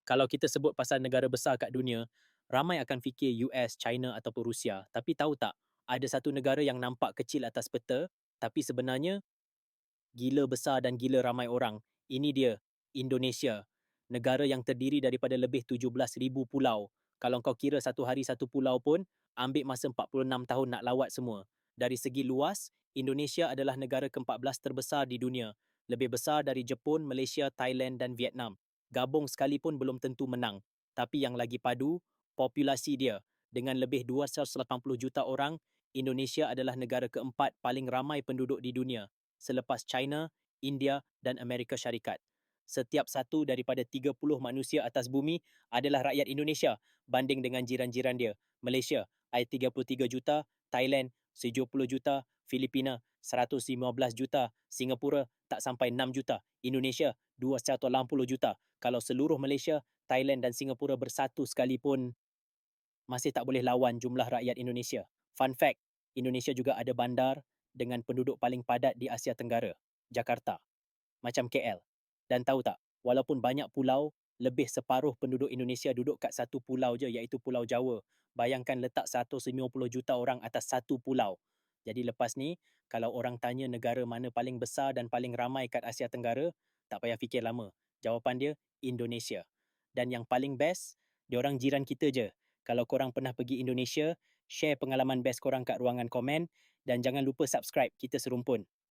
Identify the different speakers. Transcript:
Speaker 1: Kalau kita sebut pasal negara besar kat dunia, ramai akan fikir US, China ataupun Rusia. Tapi tahu tak, ada satu negara yang nampak kecil atas peta, tapi sebenarnya gila besar dan gila ramai orang. Ini dia, Indonesia. Negara yang terdiri daripada lebih 17,000 pulau. Kalau kau kira satu hari satu pulau pun, ambil masa 46 tahun nak lawat semua. Dari segi luas, Indonesia adalah negara ke-14 terbesar di dunia. Lebih besar dari Jepun, Malaysia, Thailand dan Vietnam. Gabung sekalipun belum tentu menang. Tapi yang lagi padu, populasi dia. Dengan lebih 280 juta orang, Indonesia adalah negara keempat paling ramai penduduk di dunia selepas China, India dan Amerika Syarikat. Setiap satu daripada 30 manusia atas bumi adalah rakyat Indonesia banding dengan jiran-jiran dia. Malaysia ada 33 juta, Thailand 70 juta, Filipina 115 juta, Singapura tak sampai 6 juta, Indonesia 280 juta. Kalau seluruh Malaysia, Thailand dan Singapura bersatu sekalipun, masih tak boleh lawan jumlah rakyat Indonesia. Fun fact, Indonesia juga ada bandar dengan penduduk paling padat di Asia Tenggara, Jakarta, macam KL. Dan tahu tak, walaupun banyak pulau, lebih separuh penduduk Indonesia duduk kat satu pulau je, iaitu Pulau Jawa. Bayangkan letak 150 juta orang atas satu pulau. Jadi lepas ni, kalau orang tanya negara mana paling besar dan paling ramai kat Asia Tenggara, tak payah fikir lama. Jawapan dia, Indonesia. Dan yang paling best, diorang jiran kita je. Kalau korang pernah pergi Indonesia, share pengalaman best korang kat ruangan komen dan jangan lupa subscribe, kita serumpun.